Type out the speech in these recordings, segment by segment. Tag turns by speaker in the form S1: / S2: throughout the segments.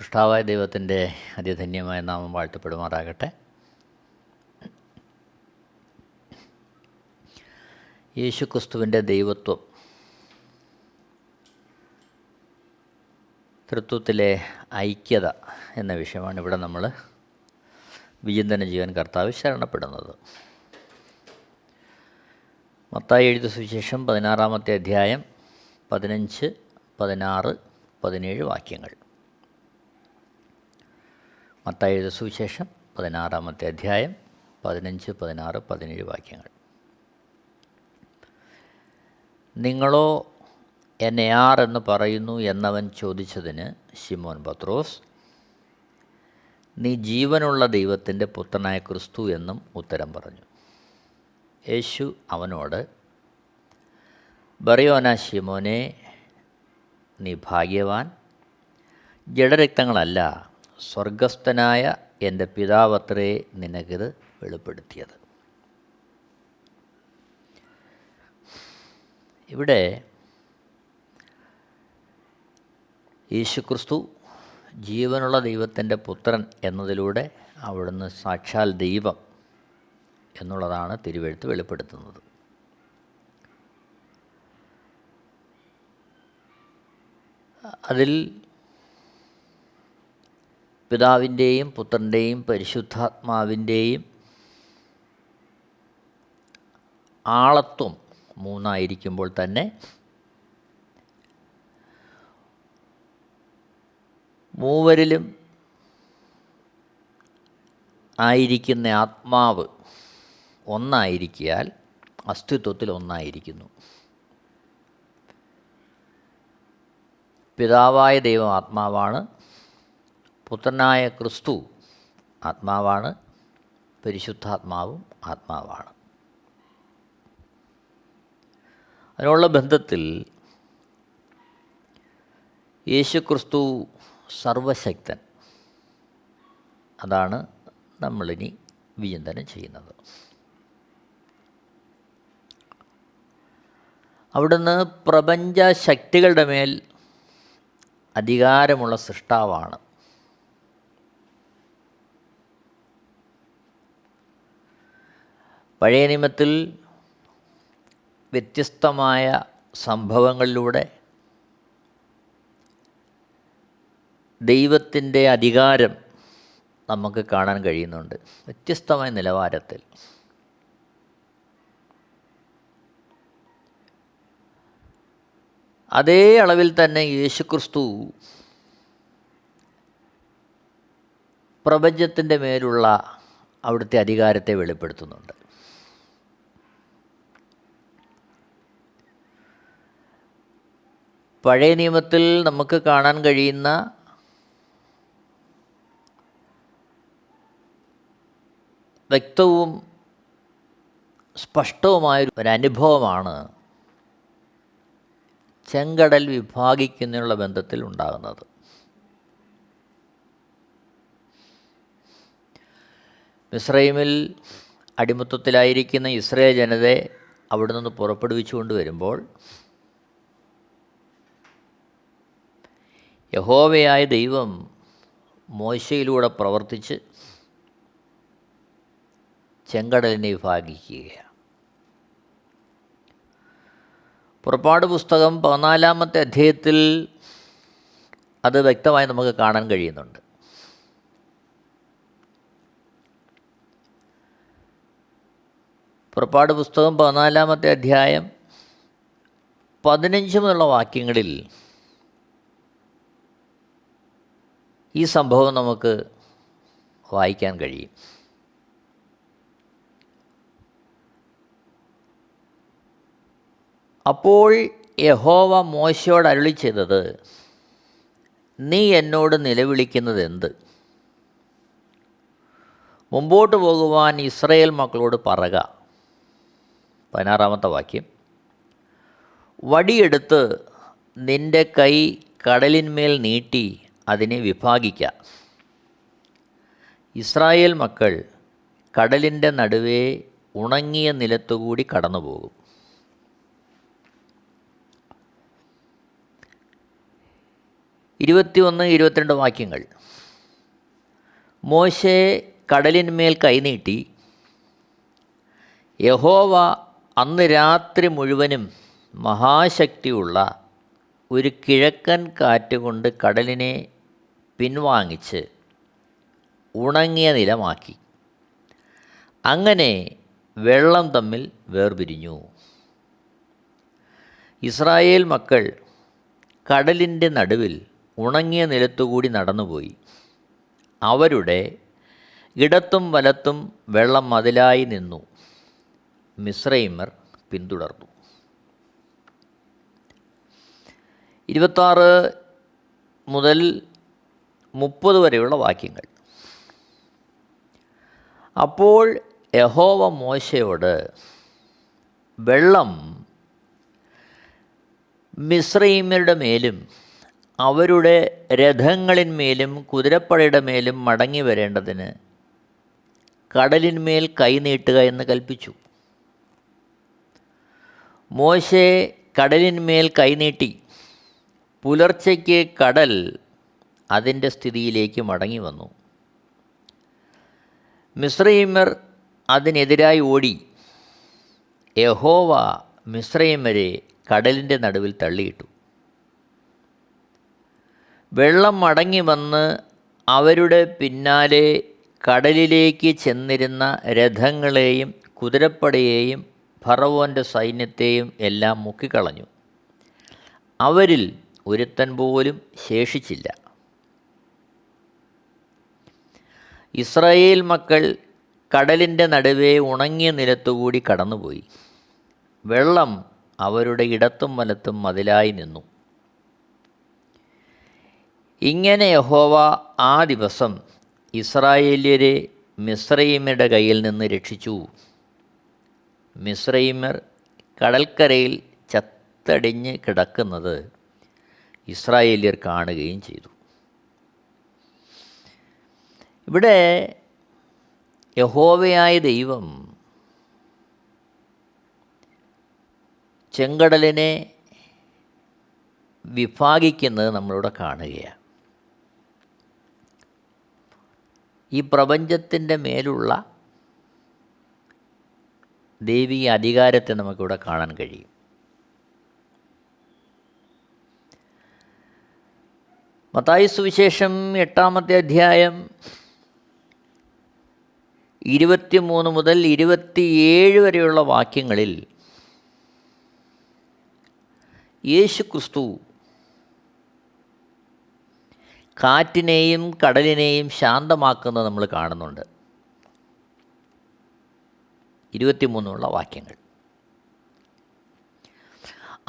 S1: സൃഷ്ടാവായ ദൈവത്തിൻ്റെ അതിധന്യമായ നാമം വാഴ്ത്തപ്പെടുമാറാകട്ടെ. യേശുക്രിസ്തുവിൻ്റെ ദൈവത്വം, തൃത്വത്തിലെ ഐക്യത എന്ന വിഷയമാണ് ഇവിടെ നമ്മൾ വിചിന്തനം ചെയ്യാൻ കർത്താവ് ശരണപ്പെടുന്നത്. മത്തായി എഴുതിയ സുവിശേഷം 16-ാമത്തെ അധ്യായം 15, 16, 17 വാക്യങ്ങൾ. മത്തായി എഴുതിയ സുവിശേഷം 16-ാമത്തെ അധ്യായം 15, 16, 17 വാക്യങ്ങൾ. നിങ്ങളോ എന്നെ ആർ എന്ന് പറയുന്നു എന്നവൻ ചോദിച്ചതിന് ശിമോൻ പത്രോസ്, നീ ജീവനുള്ള ദൈവത്തിൻ്റെ പുത്രനായ ക്രിസ്തു എന്നും ഉത്തരം പറഞ്ഞു. യേശു അവനോട്, ബറിയോനാ ശിമോനെ, നീ ഭാഗ്യവാൻ, ജഡരക്തങ്ങളല്ല സ്വർഗസ്ഥനായ എൻ്റെ പിതാവത്രേ നിനക്കിത് വെളിപ്പെടുത്തിയത്. ഇവിടെ യേശുക്രിസ്തു ജീവനുള്ള ദൈവത്തിൻ്റെ പുത്രൻ എന്നതിലൂടെ അവിടുന്ന് സാക്ഷാൽ ദൈവം എന്നുള്ളതാണ് തിരുവെഴുത്ത് വെളിപ്പെടുത്തുന്നത്. അതിൽ പിതാവിൻ്റെയും പുത്രൻ്റെയും പരിശുദ്ധാത്മാവിൻ്റെയും ആളത്വം മൂന്നായിരിക്കുമ്പോൾ തന്നെ മൂവരിലും ആയിരിക്കുന്ന ആത്മാവ് ഒന്നായിരിക്കിയാൽ അസ്തിത്വത്തിൽ ഒന്നായിരിക്കുന്നു. പിതാവായ ദൈവം ആത്മാവാണ്, പുത്രനായ ക്രിസ്തു ആത്മാവാണ്, പരിശുദ്ധാത്മാവും ആത്മാവാണ്. അതിനുള്ള ബന്ധത്തിൽ യേശുക്രിസ്തു സർവശക്തൻ, അതാണ് നമ്മളിനി വിചിന്തനം ചെയ്യുന്നത്. അവിടുന്ന് പ്രപഞ്ച ശക്തികളുടെ മേൽ അധികാരമുള്ള സൃഷ്ടാവാണ്. പഴയ നിയമത്തിൽ വ്യത്യസ്തമായ സംഭവങ്ങളിലൂടെ ദൈവത്തിൻ്റെ അധികാരം നമുക്ക് കാണാൻ കഴിയുന്നുണ്ട്, വ്യത്യസ്തമായ നിലവാരത്തിൽ. അതേ അളവിൽ തന്നെ യേശുക്രിസ്തു പ്രപഞ്ചത്തിൻ്റെ മേലുള്ള അവിടുത്തെ അധികാരത്തെ വെളിപ്പെടുത്തുന്നുണ്ട്. പഴയ നിയമത്തിൽ നമുക്ക് കാണാൻ കഴിയുന്ന വ്യക്തവും സ്പഷ്ടവുമായ ഒരു അനുഭവമാണ് ചെങ്കടൽ വിഭാഗിക്കുന്നതിനുള്ള ബന്ധത്തിൽ ഉണ്ടാകുന്നത്. മിസ്രൈമിൽ അടിമത്തത്തിലായിരിക്കുന്ന ഇസ്രായേൽ ജനതയെ അവിടെ നിന്ന് പുറപ്പെടുവിച്ചു കൊണ്ടുവരുമ്പോൾ യഹോവയായ ദൈവം മോശയിലൂടെ പ്രവർത്തിച്ച് ചെങ്കടലിനെ വിഭാഗിക്കുകയാണ്. പുറപ്പാട് പുസ്തകം 14-ാമത്തെ അധ്യായത്തിൽ അത് വ്യക്തമായി നമുക്ക് കാണാൻ കഴിയുന്നുണ്ട്. പുറപ്പാട് പുസ്തകം 14-ാമത്തെ അധ്യായം 15 മുതലുള്ള വാക്യങ്ങളിൽ ഈ സംഭവം നമുക്ക് വായിക്കാൻ കഴിയും. അപ്പോൾ യഹോവ മോശയോട് അരുളി ചെയ്തത്, നീ എന്നോട് നിലവിളിക്കുന്നത് എന്ത്? മുമ്പോട്ട് പോകുവാൻ ഇസ്രായേൽ മക്കളോട് പറക. 16-ാമത്തെ വാക്യം, വടിയെടുത്ത് നിൻ്റെ കൈ കടലിന്മേൽ നീട്ടി അതിനെ വിഭാഗിക്ക. ഇസ്രായേൽ മക്കൾ കടലിൻ്റെ നടുവേ ഉണങ്ങിയ നിലത്തുകൂടി കടന്നു പോകും. 21, 22 വാക്യങ്ങൾ. മോശെ കടലിന്മേൽ കൈനീട്ടി. യഹോവ അന്ന് രാത്രി മുഴുവനും മഹാശക്തിയുള്ള ഒരു കിഴക്കൻ കാറ്റുകൊണ്ട് കടലിനെ പിൻവാങ്ങിച്ച് ഉണങ്ങിയ നിലമാക്കി. അങ്ങനെ വെള്ളം തമ്മിൽ വേർപിരിഞ്ഞു. ഇസ്രായേൽ മക്കൾ കടലിൻ്റെ നടുവിൽ ഉണങ്ങിയ നിലത്തുകൂടി നടന്നുപോയി. അവരുടെ ഇടത്തും വലത്തും വെള്ളം മതിലായി നിന്നു. മിസ്രൈമ്യർ പിന്തുടർന്നു. 26 മുതൽ 30 വരെയുള്ള വാക്യങ്ങൾ. അപ്പോൾ യഹോവ മോശയോട്, വെള്ളം മിസ്രയീമ്യരുടെ മേലും അവരുടെ രഥങ്ങളിന്മേലും കുതിരപ്പടയുടെ മേലും മടങ്ങി വരേണ്ടതിന് കടലിന്മേൽ കൈനീട്ടുക എന്ന് കൽപ്പിച്ചു. മോശെ കടലിന്മേൽ കൈനീട്ടി. പുലർച്ചയ്ക്ക് കടൽ അതിൻ്റെ സ്ഥിതിയിലേക്ക് മടങ്ങി വന്നു. മിസ്രയീമ്യർ അതിനെതിരായി ഓടി. യഹോവ മിസ്രയീമ്യരെ കടലിൻ്റെ നടുവിൽ തള്ളിയിട്ടു. വെള്ളം മടങ്ങി വന്ന് അവരുടെ പിന്നാലെ കടലിലേക്ക് ചെന്നിരുന്ന രഥങ്ങളെയും കുതിരപ്പടയെയും ഫറവോൻ്റെ സൈന്യത്തെയും എല്ലാം മുക്കിക്കളഞ്ഞു. അവരിൽ ഒരുത്തൻ പോലും ശേഷിച്ചില്ല. ഇസ്രായേൽ മക്കൾ കടലിൻ്റെ നടുവേ ഉണങ്ങിയ നിലത്തുകൂടി കടന്നുപോയി. വെള്ളം അവരുടെ ഇടത്തും വലത്തും മതിലായി നിന്നു. ഇങ്ങനെ യഹോവ ആ ദിവസം ഇസ്രായേല്യരെ മിസ്രയീമ്യരുടെ കയ്യിൽ നിന്ന് രക്ഷിച്ചു. മിസ്രയീമ്യർ കടൽക്കരയിൽ ചത്തടിഞ്ഞ് കിടക്കുന്നത് ഇസ്രായേല്യർ കാണുകയും ചെയ്തു. ഇവിടെ യഹോവയായ ദൈവം ചെങ്കടലിനെ വിഭാഗിക്കുന്നത് നമ്മളിവിടെ കാണുകയാണ്. ഈ പ്രപഞ്ചത്തിൻ്റെ മേലുള്ള ദൈവിക അധികാരത്തെ നമുക്കിവിടെ കാണാൻ കഴിയും. മത്തായി സുവിശേഷം 8-ാമത്തെ അധ്യായം 23 മുതൽ 27 വരെയുള്ള വാക്യങ്ങളിൽ യേശു ക്രിസ്തു കാറ്റിനെയും കടലിനെയും ശാന്തമാക്കുന്നത് നമ്മൾ കാണുന്നുണ്ട്. 23 വാക്യങ്ങൾ.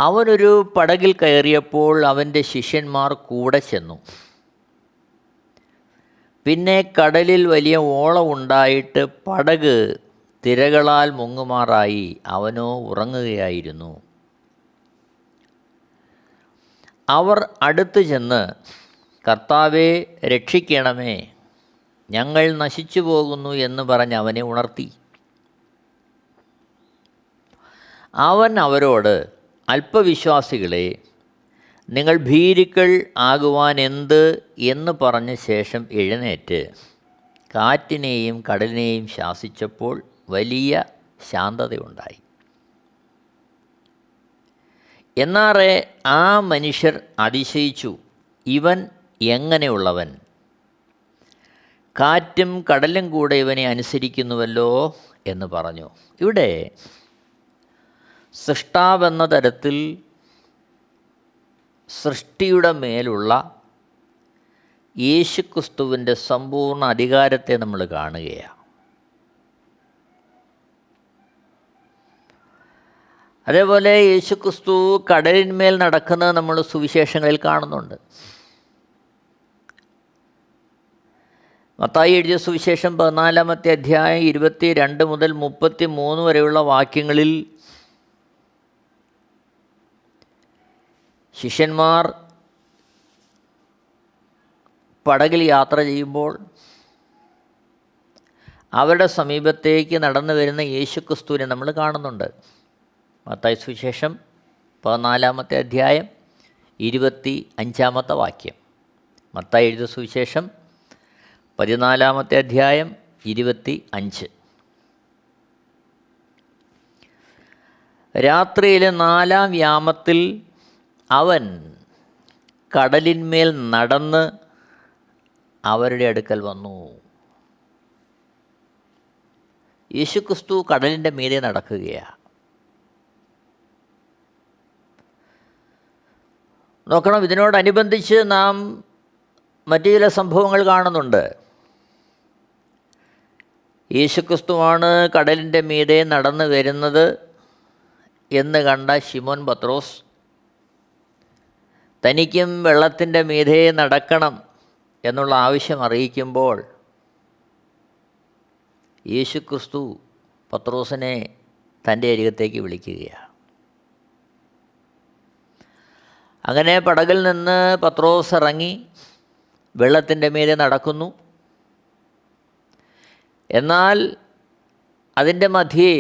S1: അവനൊരു പടകിൽ കയറിയപ്പോൾ അവൻ്റെ ശിഷ്യന്മാർ കൂടെ ചെന്നു. പിന്നെ കടലിൽ വലിയ ഓളമുണ്ടായിട്ട് പടക് തിരകളാൽ മുങ്ങുമാറായി. അവനോ ഉറങ്ങുകയായിരുന്നു. അവർ അടുത്ത് ചെന്ന്, കർത്താവേ, രക്ഷിക്കണമേ, ഞങ്ങൾ നശിച്ചു പോകുന്നു എന്ന് പറഞ്ഞ് അവനെ ഉണർത്തി. അവൻ അവരോട്, അല്പവിശ്വാസികളെ, നിങ്ങൾ ഭീരുക്കൾ ആകുവാൻ എന്ത് എന്ന് പറഞ്ഞ ശേഷം എഴുന്നേറ്റ് കാറ്റിനെയും കടലിനെയും ശാസിച്ചപ്പോൾ വലിയ ശാന്തതയുണ്ടായി. എന്നാറെ ആ മനുഷ്യർ അതിശയിച്ചു, ഇവൻ എങ്ങനെയുള്ളവൻ, കാറ്റും കടലും കൂടെ ഇവനെ അനുസരിക്കുന്നുവല്ലോ എന്ന് പറഞ്ഞു. ഇവിടെ സൃഷ്ടാവെന്ന തരത്തിൽ സൃഷ്ടിയുടെ മേലുള്ള യേശുക്രിസ്തുവിൻ്റെ സമ്പൂർണ്ണ അധികാരത്തെ നമ്മൾ കാണുകയാണ്. അതേപോലെ യേശുക്രിസ്തു കടലിന്മേൽ നടക്കുന്നത് നമ്മൾ സുവിശേഷങ്ങളിൽ കാണുന്നുണ്ട്. മത്തായി എഴുതിയ സുവിശേഷം 14-ാമത്തെ അധ്യായം 22 മുതൽ 33 വരെയുള്ള വാക്യങ്ങളിൽ ശിഷ്യന്മാർ പടകിൽ യാത്ര ചെയ്യുമ്പോൾ അവരുടെ സമീപത്തേക്ക് നടന്നു വരുന്ന യേശുക്രിസ്തുവിനെ നമ്മൾ കാണുന്നുണ്ട്. മത്തായി സുവിശേഷം 14-ാമത്തെ അധ്യായം 25-ാമത്തെ വാക്യം. മത്തായി എഴുതിയ സുവിശേഷം 14-ാമത്തെ അധ്യായം 25. രാത്രിയിലെ 4-ാം യാമത്തിൽ അവൻ കടലിന്മേൽ നടന്ന് അവരുടെ അടുക്കൽ വന്നു. യേശുക്രിസ്തു കടലിൻ്റെ മീതെ നടക്കുകയാണ്. നോക്കണം, ഇതിനോടനുബന്ധിച്ച് നാം മറ്റു ചില സംഭവങ്ങൾ കാണുന്നുണ്ട്. യേശുക്രിസ്തുവാണ് കടലിൻ്റെ മീതെ നടന്നു വരുന്നത് എന്ന് കണ്ട ശിമോൻ പത്രോസ് തനിക്കും വെള്ളത്തിൻ്റെ മീതെ നടക്കണം എന്നുള്ള ആവശ്യം അറിയിക്കുമ്പോൾ യേശുക്രിസ്തു പത്രോസിനെ തൻ്റെ അരികത്തേക്ക് വിളിക്കുകയാണ്. അങ്ങനെ പടകിൽ നിന്ന് പത്രോസ് ഇറങ്ങി വെള്ളത്തിൻ്റെ മീതെ നടക്കുന്നു. എന്നാൽ അതിൻ്റെ മധ്യേ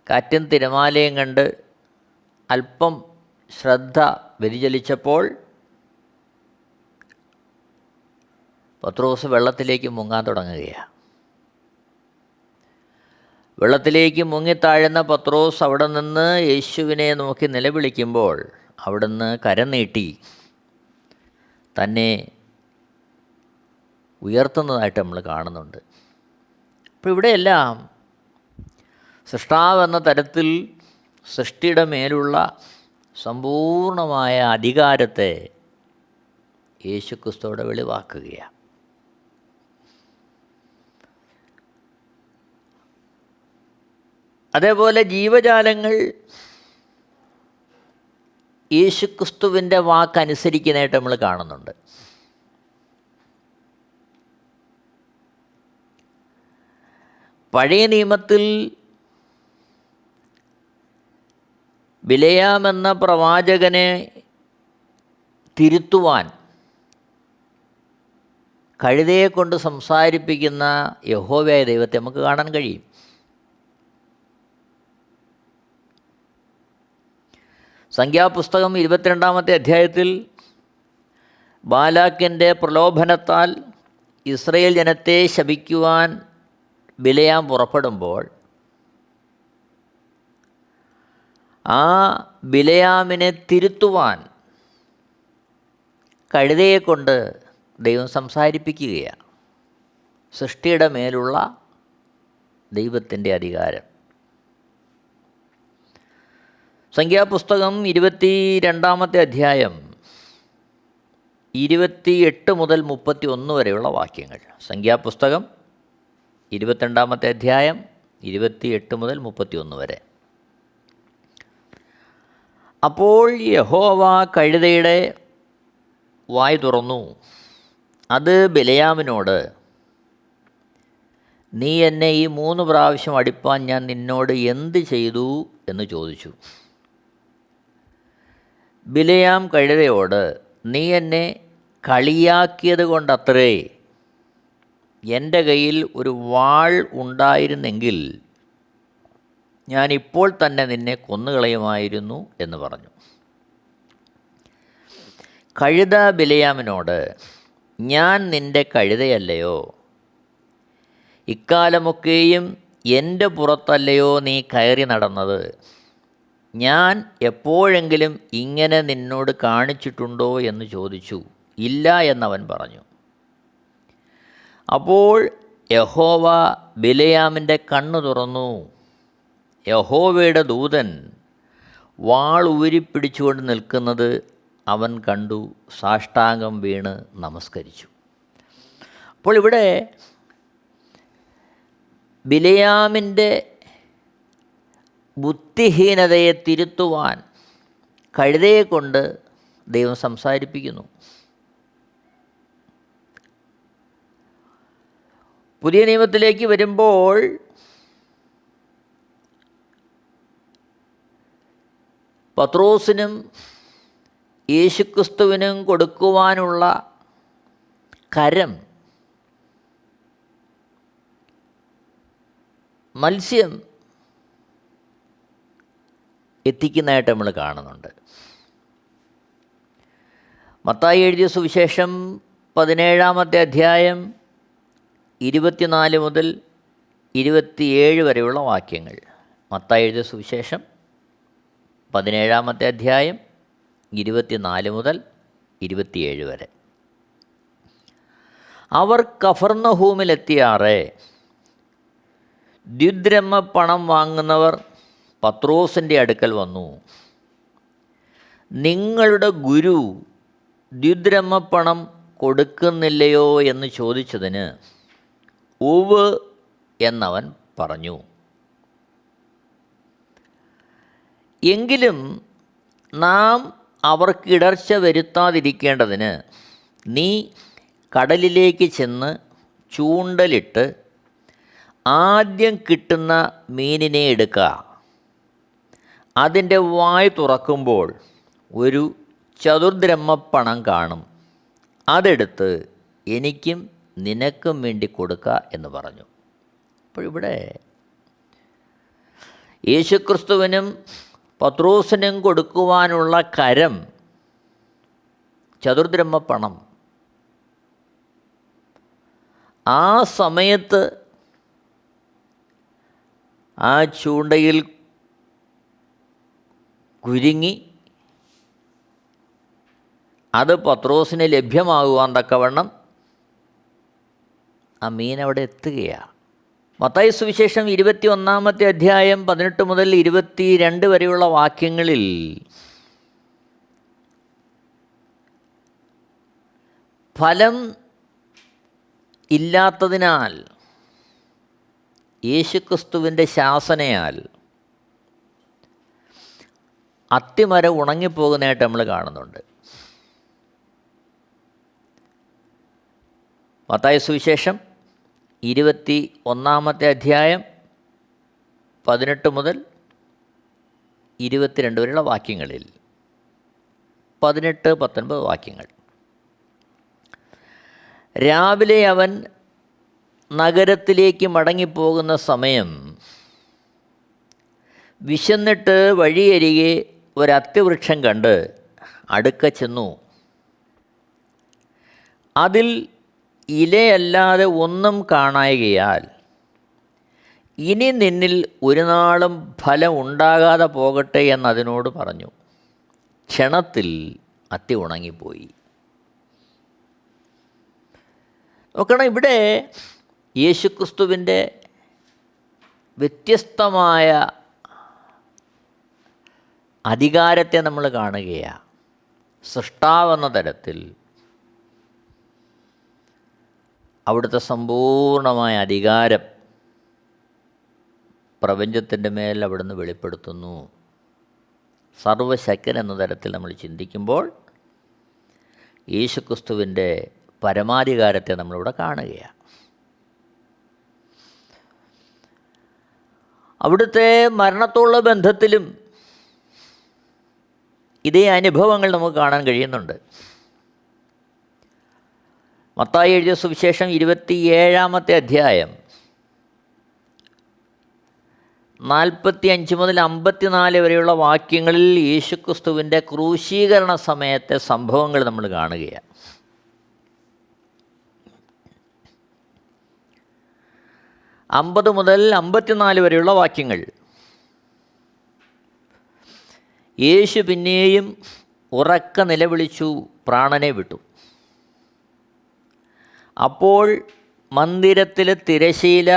S1: കാറ്റും തിരമാലയും കണ്ട് അല്പം ശ്രദ്ധ വ്യതിചലിച്ചപ്പോൾ പത്രോസ് വെള്ളത്തിലേക്ക് മുങ്ങാൻ തുടങ്ങുകയാണ്. വെള്ളത്തിലേക്ക് മുങ്ങിത്താഴുന്ന പത്രോസ് അവിടെ നിന്ന് യേശുവിനെ നോക്കി നിലവിളിക്കുമ്പോൾ അവിടുന്ന് കരം നീട്ടി തന്നെ ഉയർത്തുന്നതായിട്ട് നമ്മൾ കാണുന്നുണ്ട്. അപ്പോൾ ഇവിടെയെല്ലാം സൃഷ്ടാവെന്ന തരത്തിൽ സൃഷ്ടിയുടെ മേലുള്ള സമ്പൂർണമായ അധികാരത്തെ യേശുക്രിസ്തുവോടെ വെളിവാക്കുകയാണ്. അതേപോലെ ജീവജാലങ്ങൾ യേശുക്രിസ്തുവിൻ്റെ വാക്കനുസരിക്കുന്നതായിട്ട് നമ്മൾ കാണുന്നുണ്ട്. പഴയ നിയമത്തിൽ ബിലെയാം എന്ന പ്രവാചകനെ തിരുത്തുവാൻ കഴുതയെ കൊണ്ട് സംസാരിപ്പിക്കുന്ന യഹോവയായ ദൈവത്തെ നമുക്ക് കാണാൻ കഴിയും. സംഖ്യാപുസ്തകം 22-ാമത്തെ അധ്യായത്തിൽ ബാലാക്കിൻ്റെ പ്രലോഭനത്താൽ ഇസ്രയേൽ ജനത്തെ ശപിക്കുവാൻ ബിലെയാം പുറപ്പെടുമ്പോൾ ആ ബിലെയാമിനെ തിരുത്തുവാൻ കഴുതയെ കൊണ്ട് ദൈവം സംസാരിപ്പിക്കുകയാണ്. സൃഷ്ടിയുടെ മേലുള്ള ദൈവത്തിൻ്റെ അധികാരം. സംഖ്യാപുസ്തകം 22-ാമത്തെ അധ്യായം 28 മുതൽ 31 വരെയുള്ള വാക്യങ്ങൾ. സംഖ്യാപുസ്തകം 22-ാമത്തെ അധ്യായം 28 മുതൽ 31 വരെ. അപ്പോൾ യഹോവ കഴുതയുടെ വായ് തുറന്നു. അത് ബിലെയാമിനോട്, നീ എന്നെ ഈ 3 പ്രാവശ്യം അടിപ്പാൻ ഞാൻ നിന്നോട് എന്ത് ചെയ്തു എന്ന് ചോദിച്ചു. ബിലെയാം കഴുതയോട്, നീ എന്നെ കളിയാക്കിയത് കൊണ്ടത്രേ, എൻ്റെ കയ്യിൽ ഒരു വാൾ ഉണ്ടായിരുന്നെങ്കിൽ ഞാൻ ഇപ്പോൾ തന്നെ നിന്നെ കൊന്നുകളയുമായിരുന്നു എന്ന് പറഞ്ഞു. കഴുത ബിലെയാമിനോട്, ഞാൻ നിൻ്റെ കഴുതയല്ലയോ? ഇക്കാലമൊക്കെയും എൻ്റെ പുറത്തല്ലയോ നീ കയറി നടന്നത്? ഞാൻ എപ്പോഴെങ്കിലും ഇങ്ങനെ നിന്നോട് കാണിച്ചിട്ടുണ്ടോ എന്ന് ചോദിച്ചു. ഇല്ല എന്നവൻ പറഞ്ഞു. അപ്പോൾ യഹോവ ബിലെയാമിൻ്റെ കണ്ണു തുറന്നു. യഹോവയുടെ ദൂതൻ വാൾ ഊരിപ്പിടിച്ചുകൊണ്ട് നിൽക്കുന്നത് അവൻ കണ്ടു. സാഷ്ടാംഗം വീണ് നമസ്കരിച്ചു. അപ്പോൾ ഇവിടെ ബിലെയാമിൻ്റെ ബുദ്ധിഹീനതയെ തിരുത്തുവാൻ കഴുതയെ കൊണ്ട് ദൈവം സംസാരിപ്പിക്കുന്നു. പുതിയ നിയമത്തിലേക്ക് വരുമ്പോൾ പത്രോസിനും യേശുക്രിസ്തുവിനും കൊടുക്കുവാനുള്ള കരം മത്സ്യം എത്തിക്കുന്നതായിട്ട് നമ്മൾ കാണുന്നുണ്ട്. മത്തായി എഴുതിയ സുവിശേഷം 17-ാമത്തെ അധ്യായം 24 മുതൽ 27 വരെയുള്ള വാക്യങ്ങൾ. മത്തായി എഴുതിയ സുവിശേഷം 17-ാമത്തെ അധ്യായം 24 മുതൽ 27 വരെ. അവർ കഫർന്നഹൂമിലെത്തിയാറെ ദ്വിദ്രഹ്മ പണം വാങ്ങുന്നവർ പത്രോസിൻ്റെ അടുക്കൽ വന്നു. നിങ്ങളുടെ ഗുരു ദ്വിദ്രഹ്മ പണം കൊടുക്കുന്നില്ലയോ എന്ന് ചോദിച്ചതിന് ഉവ്വ് എന്നവൻ പറഞ്ഞു. എങ്കിലും നാം അവർക്ക് ഇടർച്ച വരുത്താതിരിക്കേണ്ടതിന് നീ കടലിലേക്ക് ചെന്ന് ചൂണ്ടലിട്ട് ആദ്യം കിട്ടുന്ന മീനിനെ എടുക്കുക. അതിൻ്റെ വായ് തുറക്കുമ്പോൾ ഒരു ചതുർദ്രഹ്മപ്പണം കാണും. അതെടുത്ത് എനിക്കും നിനക്കും വേണ്ടി കൊടുക്കുക എന്ന് പറഞ്ഞു. അപ്പോൾ ഇവിടെ യേശുക്രിസ്തുവിനും പത്രോസിനും കൊടുക്കുവാനുള്ള കരം ചതുർദ്രഹ്മപ്പണം. ആ സമയത്ത് ആ ചൂണ്ടയിൽ കുരുങ്ങി അത് പത്രോസിന് ലഭ്യമാകുവാൻ തക്കവണ്ണം ആ മീൻ അവിടെ എത്തുകയാണ്. മത്തായി സുവിശേഷം 21-ാമത്തെ അധ്യായം 18 മുതൽ 22 വരെയുള്ള വാക്യങ്ങളിൽ ഫലം ഇല്ലാത്തതിനാൽ യേശുക്രിസ്തുവിൻ്റെ ശാസനയാൽ അത്തിമരം ഉണങ്ങിപ്പോകുന്നതായിട്ട് നമ്മൾ കാണുന്നുണ്ട്. മത്തായി സുവിശേഷം 21-ാമത്തെ അധ്യായം 18 മുതൽ 22 വരെയുള്ള വാക്യങ്ങളിൽ 18-19 വാക്യങ്ങൾ. രാവിലെ അവൻ നഗരത്തിലേക്ക് മടങ്ങിപ്പോകുന്ന സമയം വിശന്നിട്ട് വഴിയരികെ ഒരത്തിവൃക്ഷം കണ്ട് അടുക്ക ചെന്നു. അതിൽ ഇലയല്ലാതെ ഒന്നും കാണായികയാൽ ഇനി നിന്നിൽ ഒരു നാളും ഫലം ഉണ്ടാകാതെ പോകട്ടെ എന്നതിനോട് പറഞ്ഞു. ക്ഷണത്തിൽ അത്തി ഉണങ്ങിപ്പോയി. നോക്കണം, ഇവിടെ യേശുക്രിസ്തുവിൻ്റെ വ്യത്യസ്തമായ അധികാരത്തെ നമ്മൾ കാണുകയാണ്. സൃഷ്ടാവെന്ന തരത്തിൽ അവിടുത്തെ സമ്പൂർണമായ അധികാരം പ്രപഞ്ചത്തിൻ്റെ മേൽ അവിടുന്ന് വെളിപ്പെടുത്തുന്നു. സർവശക്തൻ എന്ന തരത്തിൽ നമ്മൾ ചിന്തിക്കുമ്പോൾ യേശുക്രിസ്തുവിൻ്റെ പരമാധികാരത്തെ നമ്മളിവിടെ കാണുകയാണ്. അവിടുത്തെ മരണത്തോടുള്ള ബന്ധത്തിലും ഇതേ അനുഭവങ്ങൾ നമുക്ക് കാണാൻ കഴിയുന്നുണ്ട്. മത്തായി എഴുതിയ സുവിശേഷം 27-ാമത്തെ അധ്യായം 45 മുതൽ 54 വരെയുള്ള വാക്യങ്ങളിൽ യേശുക്രിസ്തുവിൻ്റെ ക്രൂശീകരണ സമയത്തെ സംഭവങ്ങൾ നമ്മൾ കാണുകയാണ്. അമ്പത് മുതൽ 54 വരെയുള്ള വാക്യങ്ങൾ. യേശു പിന്നെയും ഉറക്ക നിലവിളിച്ചു പ്രാണനെ വിട്ടു. അപ്പോൾ മന്ദിരത്തിലെ തിരശീല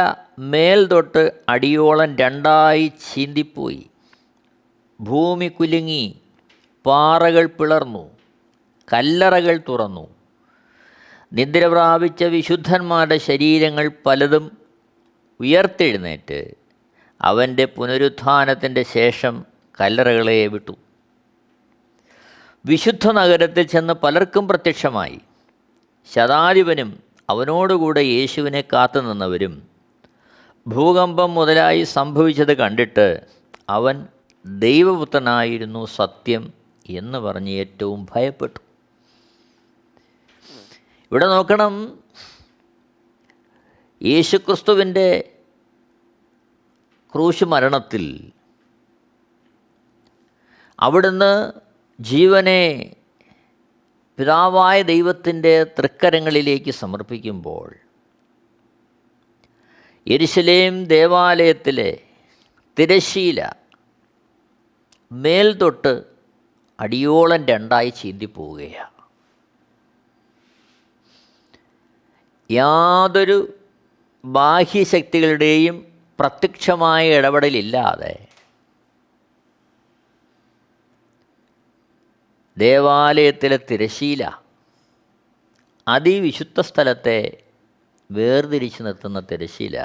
S1: മേൽ തൊട്ട് അടിയോളം രണ്ടായി ചീന്തിപ്പോയി. ഭൂമി കുലുങ്ങി, പാറകൾ പിളർന്നു, കല്ലറകൾ തുറന്നു. നിദ്ര പ്രാപിച്ച വിശുദ്ധന്മാരുടെ ശരീരങ്ങൾ പലതും ഉയർത്തെഴുന്നേറ്റ് അവൻ്റെ പുനരുത്ഥാനത്തിൻ്റെ ശേഷം കല്ലറകളെ വിട്ടു. വിശുദ്ധ നഗരത്തിൽ ചെന്ന് പലർക്കും പ്രത്യക്ഷമായി. ശതാധിപനും അവനോടുകൂടെ യേശുവിനെ കാത്തു നിന്നവരും ഭൂകമ്പം മുതലായി സംഭവിച്ചത് കണ്ടിട്ട് അവൻ ദൈവപുത്രനായിരുന്നു സത്യം എന്ന് പറഞ്ഞ് ഏറ്റവും ഭയപ്പെട്ടു. ഇവിടെ നോക്കണം, യേശുക്രിസ്തുവിൻ്റെ ക്രൂശ് മരണത്തിൽ അവിടുന്ന് ജീവനെ പിതാവായ ദൈവത്തിൻ്റെ തൃക്കരങ്ങളിലേക്ക് സമർപ്പിക്കുമ്പോൾ യെരുശലേം ദേവാലയത്തിലെ തിരശ്ശീല മേൽതൊട്ട് അടിയോളം രണ്ടായി ചീന്തിപ്പോവുകയാണ്. യാതൊരു ബാഹ്യശക്തികളുടെയും പ്രത്യക്ഷമായ ഇടപെടലില്ലാതെ ദേവാലയത്തിലെ തിരശ്ശീല അതിവിശുദ്ധ സ്ഥലത്തെ വേർതിരിച്ച് നിർത്തുന്ന തിരശ്ശീല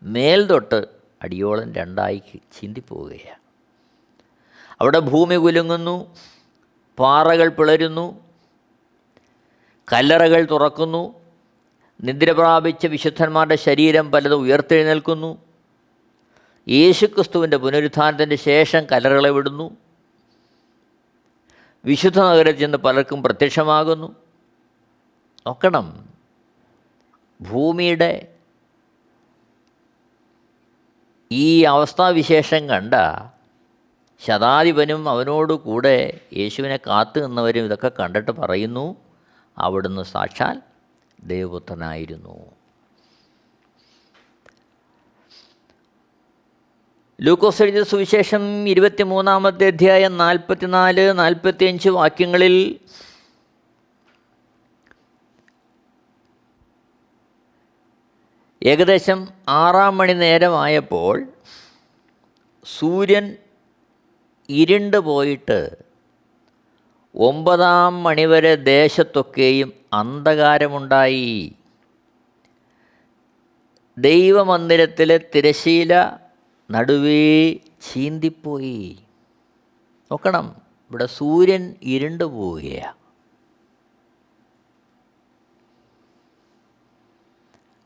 S1: മേൽതൊട്ട് അടിയോളം രണ്ടായി ചീന്തിപ്പോവുകയാണ്. അവിടെ ഭൂമി കുലുങ്ങുന്നു, പാറകൾ പിളരുന്നു, കല്ലറകൾ തുറക്കുന്നു, നിദ്ര പ്രാപിച്ച വിശുദ്ധന്മാരുടെ ശരീരം പലതും ഉയർത്തെഴുന്നേൽക്കുന്നു. യേശുക്രിസ്തുവിൻ്റെ പുനരുത്ഥാനത്തിൻ്റെ ശേഷം കല്ലറകളെ വിടുന്നു. വിശുദ്ധ നഗരത്തിൽ ചെന്ന് പലർക്കും പ്രത്യക്ഷമാകുന്നു. നോക്കണം, ഭൂമിയുടെ ഈ അവസ്ഥാവിശേഷം കണ്ട ശതാധിപനും അവനോട് കൂടെ യേശുവിനെ കാത്തു നിന്നവരും ഇതൊക്കെ കണ്ടിട്ട് പറയുന്നു, അവിടുന്ന് സാക്ഷാൽ ദൈവപുത്രനായിരുന്നു. ലൂക്കോസ് എഴുതിയ സുവിശേഷം 23-ാമത്തെ അധ്യായം 44-45 വാക്യങ്ങളിൽ ഏകദേശം 6 മണി നേരമായപ്പോൾ സൂര്യൻ ഇരുണ്ട് പോയിട്ട് 9 മണിവരെ ദേശത്തൊക്കെയും അന്ധകാരമുണ്ടായി. ദൈവമന്ദിരത്തിലെ തിരശ്ശീല നടുവേ ചീന്തിപ്പോയി. നോക്കണം, ഇവിടെ സൂര്യൻ ഇരുണ്ട് പോവുകയാണ്.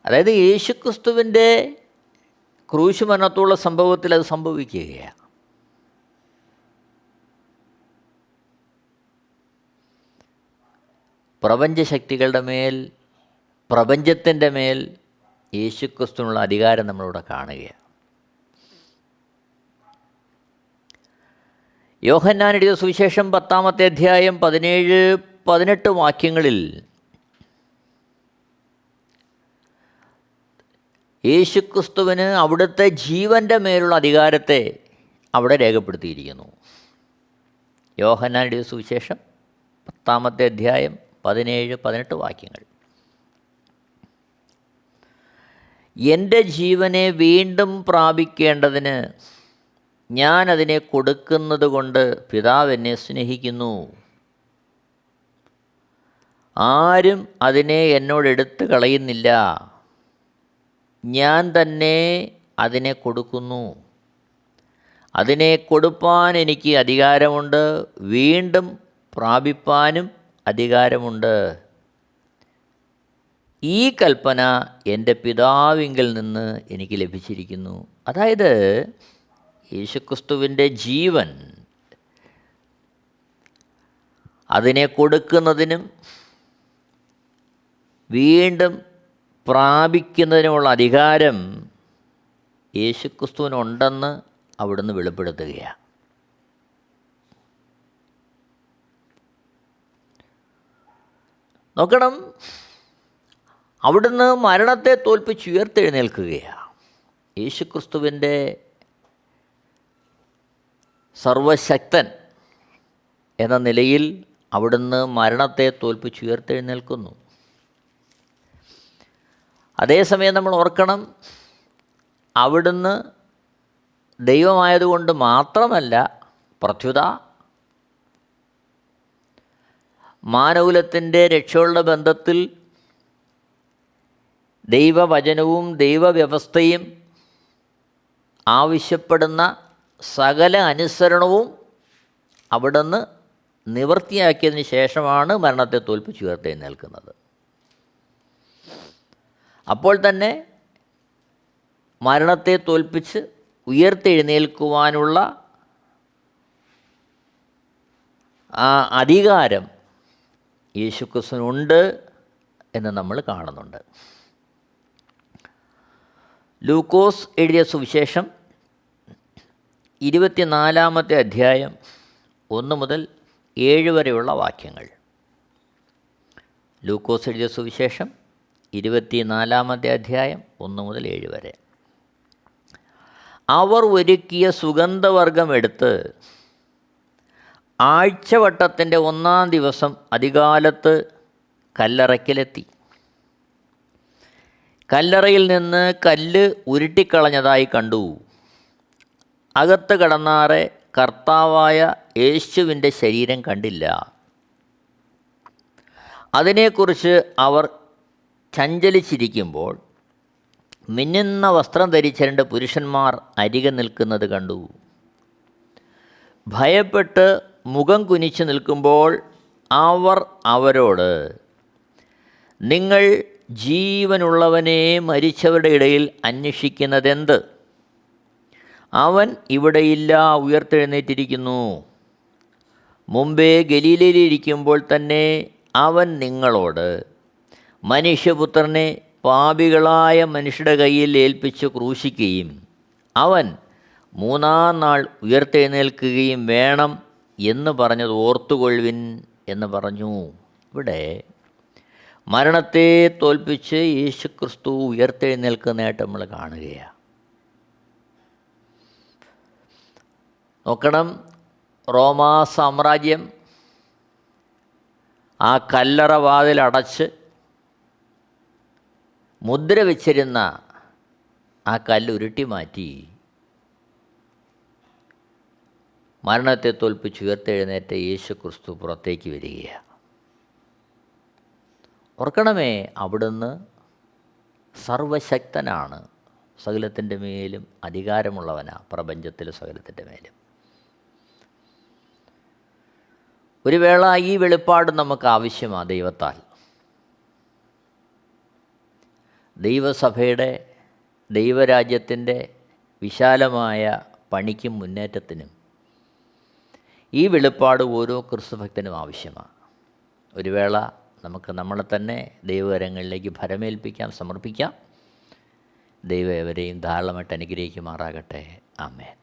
S1: അതായത് യേശുക്രിസ്തുവിൻ്റെ ക്രൂശ് മരണത്തുള്ള സംഭവത്തിൽ അത് സംഭവിക്കുകയാണ്. പ്രപഞ്ചശക്തികളുടെ മേൽ, പ്രപഞ്ചത്തിൻ്റെ മേൽ യേശുക്രിസ്തുവിനുള്ള അധികാരം നമ്മളിവിടെ കാണുകയാണ്. യോഹന്നാൻ എഴുതിയ സുവിശേഷം 10-ാമത്തെ അധ്യായം 17-18 വാക്യങ്ങളിൽ യേശുക്രിസ്തുവിന് അവിടുത്തെ ജീവൻ്റെ മേലുള്ള അധികാരത്തെ അവിടെ രേഖപ്പെടുത്തിയിരിക്കുന്നു. യോഹന്നാൻ എഴുതിയ സുവിശേഷം 10-ാമത്തെ അധ്യായം 17-18 വാക്യങ്ങൾ. എൻ്റെ ജീവനെ വീണ്ടും പ്രാപിക്കേണ്ടതിന് ഞാൻ അതിനെ കൊടുക്കുന്നത് കൊണ്ട് പിതാവ് എന്നെ സ്നേഹിക്കുന്നു. ആരും അതിനെ എന്നോടെടുത്ത് കളയുന്നില്ല, ഞാൻ തന്നെ അതിനെ കൊടുക്കുന്നു. അതിനെ കൊടുപ്പാൻ എനിക്ക് അധികാരമുണ്ട്, വീണ്ടും പ്രാപിപ്പാനും അധികാരമുണ്ട്. ഈ കൽപ്പന എൻ്റെ പിതാവിങ്കിൽ നിന്ന് എനിക്ക് ലഭിച്ചിരിക്കുന്നു. അതായത് യേശുക്രിസ്തുവിൻ്റെ ജീവൻ അതിനെ കൊടുക്കുന്നതിനും വീണ്ടും പ്രാപിക്കുന്നതിനുമുള്ള അധികാരം യേശുക്രിസ്തുവിനുണ്ടെന്ന് അവിടുന്ന് വെളിപ്പെടുത്തുകയാണ്. നോക്കണം, അവിടുന്ന് മരണത്തെ തോൽപ്പിച്ച് ഉയർത്തെഴുന്നേൽക്കുകയാണ്. യേശുക്രിസ്തുവിൻ്റെ സർവശക്തൻ എന്ന നിലയിൽ അവിടുന്ന് മരണത്തെ തോൽപ്പിച്ച് ഉയർത്തെഴുന്നേൽക്കുന്നു. അതേസമയം നമ്മൾ ഓർക്കണം, അവിടുന്ന് ദൈവമായതുകൊണ്ട് മാത്രമല്ല, പ്രത്യുത മാനവകുലത്തിൻ്റെ രക്ഷയുള്ള ബന്ധത്തിൽ ദൈവവചനവും ദൈവവ്യവസ്ഥയും ആവശ്യപ്പെടുന്ന സകല അനുസരണവും അവിടുന്ന് നിവൃത്തിയാക്കിയതിന് ശേഷമാണ് മരണത്തെ തോൽപ്പിച്ച് ഉയർത്തെഴുന്നേൽക്കുന്നത്. അപ്പോൾ തന്നെ മരണത്തെ തോൽപ്പിച്ച് ഉയർത്തെഴുന്നേൽക്കുവാനുള്ള ആ അധികാരം യേശുക്രിസ്തുവിനുണ്ട് എന്ന് നമ്മൾ കാണുന്നുണ്ട്. ലൂക്കോസ് എഴുതിയ സുവിശേഷം 24-ാമത്തെ അധ്യായം 1 മുതൽ 7 വരെയുള്ള വാക്യങ്ങൾ. ലൂക്കോസ് എഴുതിയ സുവിശേഷം 24-ാമത്തെ അധ്യായം 1 മുതൽ 7 വരെ. അവർ ഒരുക്കിയ സുഗന്ധവർഗം എടുത്ത് ആഴ്ചവട്ടത്തിൻ്റെ 1-ാം ദിവസം അതികാലത്ത് കല്ലറയ്ക്കലെത്തി. കല്ലറയിൽ നിന്ന് കല്ല് ഉരുട്ടിക്കളഞ്ഞതായി കണ്ടു. അകത്ത് കടന്നാറെ കർത്താവായ യേശുവിൻ്റെ ശരീരം കണ്ടില്ല. അതിനെക്കുറിച്ച് അവർ ചഞ്ചലിച്ചിരിക്കുമ്പോൾ മിന്നുന്ന വസ്ത്രം ധരിച്ച 2 പുരുഷന്മാർ അരികെ നിൽക്കുന്നത് കണ്ടു. ഭയപ്പെട്ട് മുഖം കുനിച്ച് നിൽക്കുമ്പോൾ അവർ അവരോട്, നിങ്ങൾ ജീവനുള്ളവനെ മരിച്ചവരുടെ ഇടയിൽ അന്വേഷിക്കുന്നതെന്ത്? അവൻ ഇവിടെയില്ല, ഉയർത്തെഴുന്നേറ്റിരിക്കുന്നു. മുമ്പേ ഗലീലയിലിരിക്കുമ്പോൾ തന്നെ അവൻ നിങ്ങളോട് മനുഷ്യപുത്രനെ പാപികളായ മനുഷ്യരുടെ കയ്യിൽ ഏൽപ്പിച്ച് ക്രൂശിക്കുകയും അവൻ 3-ാം നാൾ ഉയർത്തെഴുന്നേൽക്കുകയും വേണം എന്ന് പറഞ്ഞത് ഓർത്തുകൊള്ളുവിൻ എന്ന് പറഞ്ഞു. ഇവിടെ മരണത്തെ തോൽപ്പിച്ച് യേശുക്രിസ്തു ഉയർത്തെഴുന്നേൽക്കുന്നതായിട്ട് നമ്മൾ കാണുകയാണ്. നോക്കണം, റോമാ സാമ്രാജ്യം ആ കല്ലറ വാതിലടച്ച് മുദ്ര വെച്ചിരുന്ന ആ കല്ല് ഉരുട്ടി മാറ്റി മരണത്തെ തോൽപ്പിച്ച് ഉയർത്തെഴുന്നേറ്റ യേശുക്രിസ്തു പുറത്തേക്ക് വരികയാണ്. ഓർക്കണമേ, അവിടുന്ന് സർവശക്തനാണ്, സകലത്തിൻ്റെ മേലും അധികാരമുള്ളവനാണ്, പ്രപഞ്ചത്തിലെ സകലത്തിൻ്റെ മേലും. ഒരു വേള ഈ വെളിപ്പാട് നമുക്ക് ആവശ്യമാണ്. ദൈവത്താൽ ദൈവസഭയുടെ ദൈവരാജ്യത്തിൻ്റെ വിശാലമായ പണിക്കും മുന്നേറ്റത്തിനും ഈ വെളിപ്പാട് ഓരോ ക്രിസ്തുഭക്തനും ആവശ്യമാണ്. ഒരു വേള നമുക്ക് നമ്മളെ തന്നെ ദൈവകരങ്ങളിലേക്ക് ഭരമേൽപ്പിക്കാം, സമർപ്പിക്കാം. ദൈവം എവരെയും ധാരാളമായിട്ട് അനുഗ്രഹിക്കുമാറാകട്ടെ. ആമേൻ.